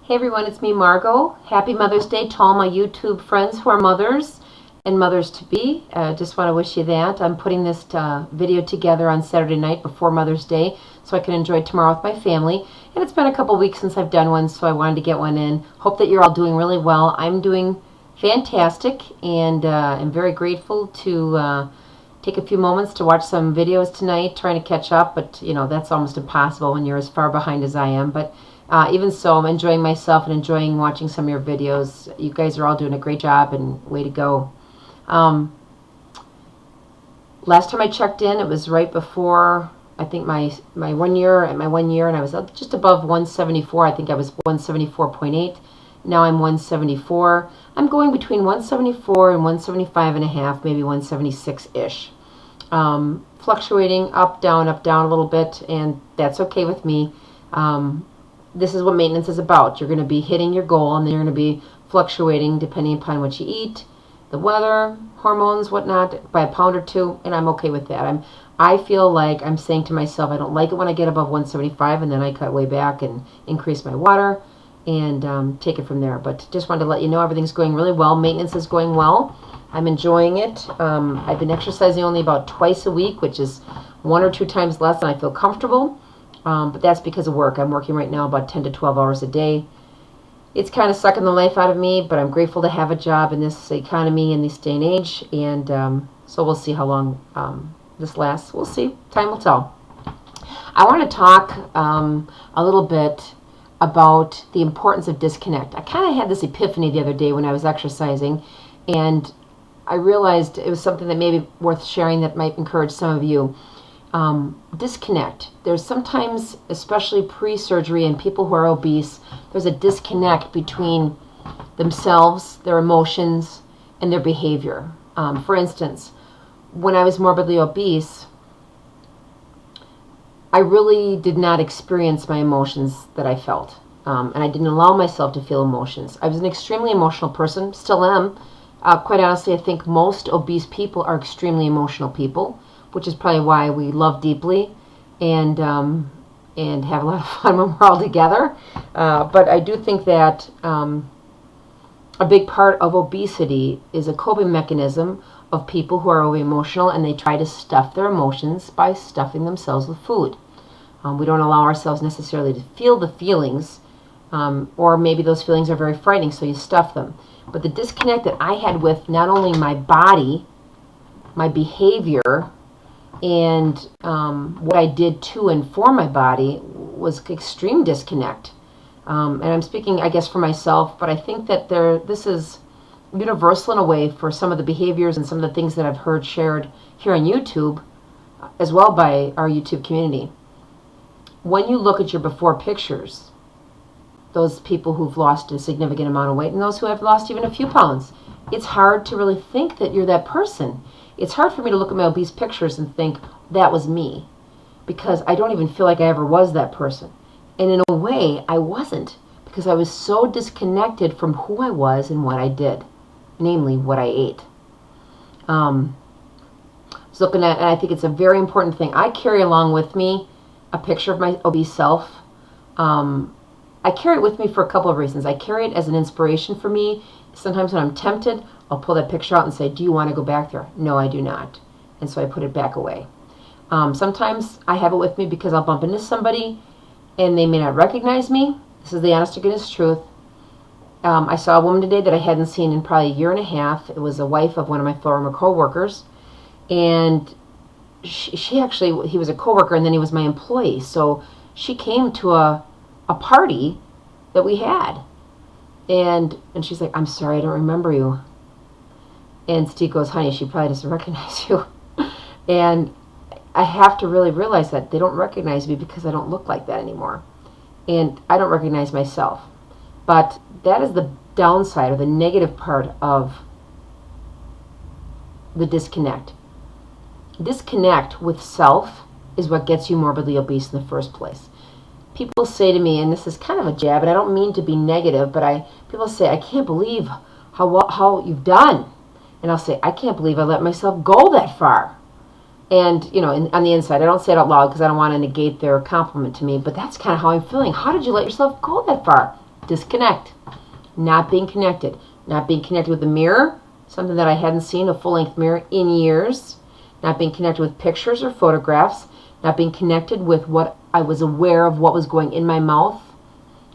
Hey everyone, it's me, Margot. Happy Mother's Day to all my YouTube friends who are mothers and mothers-to-be. Just want to wish you that. I'm putting this video together on Saturday night before Mother's Day so I can enjoy tomorrow with my family. And it's been a couple weeks since I've done one, so I wanted to get one in. Hope that you're all doing really well. I'm doing fantastic, and I'm very grateful to take a few moments to watch some videos tonight, trying to catch up, but you know, that's almost impossible when you're as far behind as I am. But even so, I'm enjoying myself and enjoying watching some of your videos. You guys are all doing a great job, and way to go. Last time I checked in, it was right before, I think, my 1 year, and I was just above 174. I think I was 174.8. Now I'm 174. I'm going between 174 and 175 and a half, maybe 176-ish. Fluctuating up, down a little bit, and that's okay with me. This is what maintenance is about. You're going to be hitting your goal, and then you're going to be fluctuating depending upon what you eat, the weather, hormones, whatnot, by a pound or two, and I'm okay with that. I feel like I'm saying to myself, I don't like it when I get above 175, and then I cut way back and increase my water and take it from there. But just wanted to let you know everything's going really well. Maintenance is going well. I'm enjoying it. I've been exercising only about twice a week, which is 1 or 2 times less than I feel comfortable. But that's because of work. I'm working right now about 10 to 12 hours a day. It's kind of sucking the life out of me, but I'm grateful to have a job in this economy, in this day and age. And so we'll see how long this lasts. We'll see. Time will tell. I want to talk a little bit about the importance of disconnect. I kind of had this epiphany the other day when I was exercising, and I realized it was something that may be worth sharing that might encourage some of you. Disconnect. There's sometimes, especially pre-surgery and people who are obese, there's a disconnect between themselves, their emotions, and their behavior. For instance, when I was morbidly obese, I really did not experience my emotions that I felt, and I didn't allow myself to feel emotions. I was an extremely emotional person, still am. Quite honestly, I think most obese people are extremely emotional people, which is probably why we love deeply and have a lot of fun when we're all together. But I do think that a big part of obesity is a coping mechanism of people who are over emotional, and they try to stuff their emotions by stuffing themselves with food. We don't allow ourselves necessarily to feel the feelings, or maybe those feelings are very frightening, so you stuff them. But the disconnect that I had with not only my body, my behavior, and what I did to and for my body was extreme disconnect. And I'm speaking, I guess, for myself, but I think that this is universal in a way for some of the behaviors and some of the things that I've heard shared here on YouTube, as well by our YouTube community. When you look at your before pictures, those people who've lost a significant amount of weight and those who have lost even a few pounds, it's hard to really think that you're that person. It's hard for me to look at my obese pictures and think that was me, because I don't even feel like I ever was that person. And in a way, I wasn't, because I was so disconnected from who I was and what I did, namely what I ate. I was looking at, and I think it's a very important thing. I carry along with me a picture of my obese self. I carry it with me for a couple of reasons. I carry it as an inspiration for me. Sometimes when I'm tempted, I'll pull that picture out and say, do you want to go back there? No, I do not. And so I put it back away. Sometimes I have it with me because I'll bump into somebody and they may not recognize me. This is the honest to goodness truth. I saw a woman today that I hadn't seen in probably 1.5 years. It was a wife of one of my former co-workers. And she actually, he was a co-worker and then he was my employee. So she came to a party that we had. And she's like, I'm sorry, I don't remember you. And Steve goes, honey, she probably doesn't recognize you. And I have to really realize that they don't recognize me because I don't look like that anymore. And I don't recognize myself. But that is the downside, or the negative part of the disconnect. Disconnect with self is what gets you morbidly obese in the first place. People say to me, and this is kind of a jab, and I don't mean to be negative, but people say, I can't believe how you've done. And I'll say, I can't believe I let myself go that far. And, you know, on the inside, I don't say it out loud because I don't want to negate their compliment to me, but that's kind of how I'm feeling. How did you let yourself go that far? disconnect. Not being connected. Not being connected with the mirror, something that I hadn't seen, a full-length mirror, in years. Not being connected with pictures or photographs. Not being connected with what I was aware of, what was going in my mouth,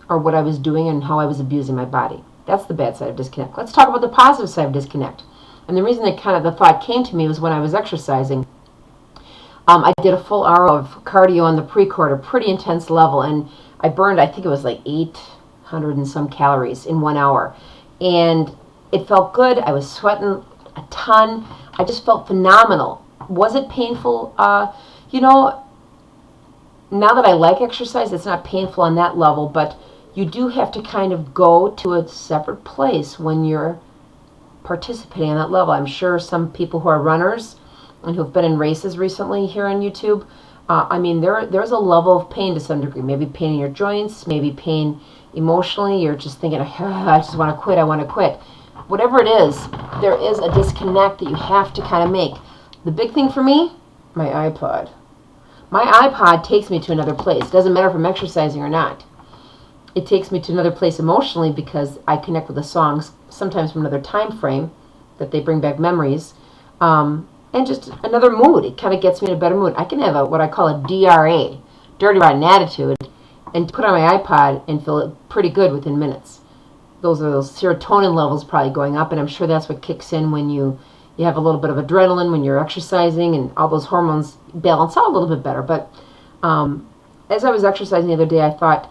or what I was doing and how I was abusing my body. That's the bad side of disconnect. Let's talk about the positive side of disconnect. And the reason that the thought came to me was when I was exercising. I did a full hour of cardio on the pre-cord, a pretty intense level, and I burned, I think it was like 800 and some calories in 1 hour. And it felt good. I was sweating a ton. I just felt phenomenal. Was it painful? You know, now that I like exercise, it's not painful on that level, but you do have to kind of go to a separate place when you're participating on that level. I'm sure some people who are runners and who've been in races recently here on YouTube, I mean, there's a level of pain to some degree. Maybe pain in your joints, maybe pain emotionally. You're just thinking, I just want to quit, I want to quit. Whatever it is, there is a disconnect that you have to kind of make. The big thing for me, my iPod. My iPod takes me to another place. It doesn't matter if I'm exercising or not. It takes me to another place emotionally because I connect with the songs, sometimes from another time frame, that they bring back memories, and just another mood. It kind of gets me in a better mood. I can have what I call a DRA, dirty rotten attitude, and put on my iPod and feel pretty good within minutes. Those serotonin levels probably going up, and I'm sure that's what kicks in when you have a little bit of adrenaline when you're exercising, and all those hormones balance out a little bit better. But as I was exercising the other day, I thought,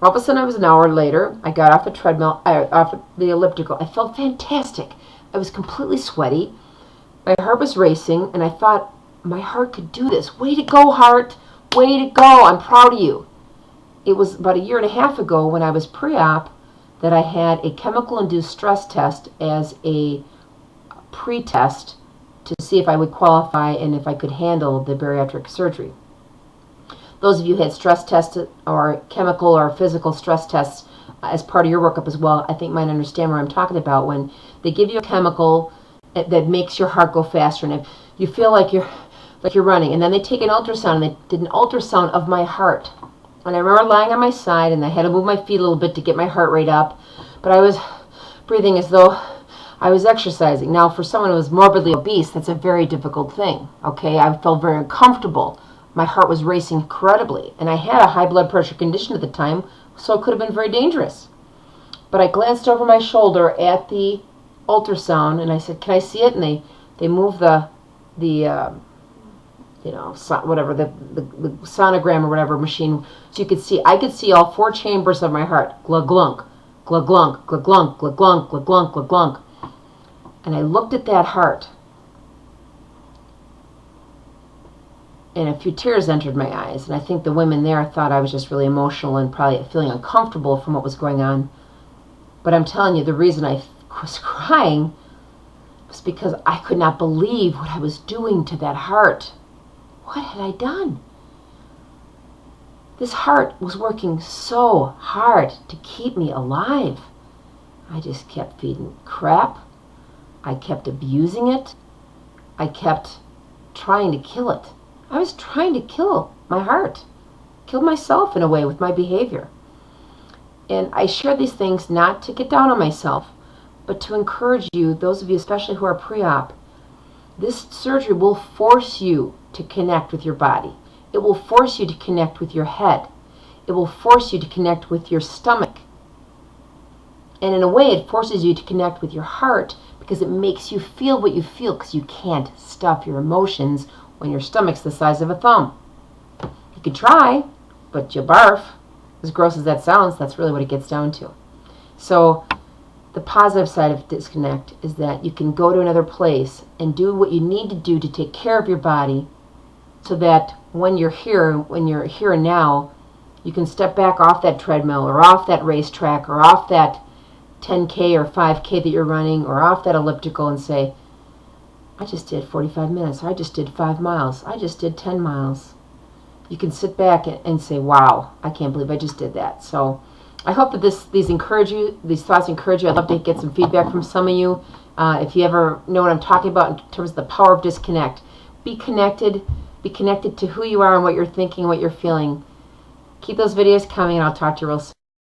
all of a sudden, it was an hour later, I got off the treadmill, off the elliptical. I felt fantastic. I was completely sweaty. My heart was racing, and I thought, my heart could do this. Way to go, heart. Way to go. I'm proud of you. It was about 1.5 years ago when I was pre-op that I had a chemical-induced stress test as a pre-test to see if I would qualify and if I could handle the bariatric surgery. Those of you who had stress tests or chemical or physical stress tests as part of your workup as well, I think might understand what I'm talking about when they give you a chemical that makes your heart go faster, and if you feel like you're running, and then they take an ultrasound, and they did an ultrasound of my heart. And I remember lying on my side, and I had to move my feet a little bit to get my heart rate up, but I was breathing as though I was exercising. Now, for someone who was morbidly obese, that's a very difficult thing, okay? I felt very uncomfortable. My heart was racing incredibly, and I had a high blood pressure condition at the time, so it could have been very dangerous. But I glanced over my shoulder at the ultrasound, and I said, "Can I see it?" And they moved the whatever the sonogram or whatever machine, so you could see. I could see all 4 chambers of my heart. Glug glunk, glug glunk, glug glunk, glug glunk, glug glunk, glug glunk. And I looked at that heart, and a few tears entered my eyes. And I think the women there thought I was just really emotional and probably feeling uncomfortable from what was going on. But I'm telling you, the reason I was crying was because I could not believe what I was doing to that heart. What had I done? This heart was working so hard to keep me alive. I just kept feeding crap. I kept abusing it. I kept trying to kill it. I was trying to kill my heart, kill myself in a way with my behavior. And I share these things not to get down on myself, but to encourage you, those of you especially who are pre-op. This surgery will force you to connect with your body. It will force you to connect with your head. It will force you to connect with your stomach. And in a way, it forces you to connect with your heart because it makes you feel what you feel, because you can't stuff your emotions when your stomach's the size of a thumb. You could try, but you barf. As gross as that sounds, that's really what it gets down to. So the positive side of disconnect is that you can go to another place and do what you need to do to take care of your body so that when you're here and now, you can step back off that treadmill or off that racetrack or off that 10K or 5K that you're running or off that elliptical and say, I just did 45 minutes. I just did 5 miles. I just did 10 miles. You can sit back and say, wow, I can't believe I just did that. So I hope that these thoughts encourage you. I'd love to get some feedback from some of you. If you ever know what I'm talking about in terms of the power of disconnect. Be connected to who you are and what you're thinking, what you're feeling. Keep those videos coming, and I'll talk to you real soon.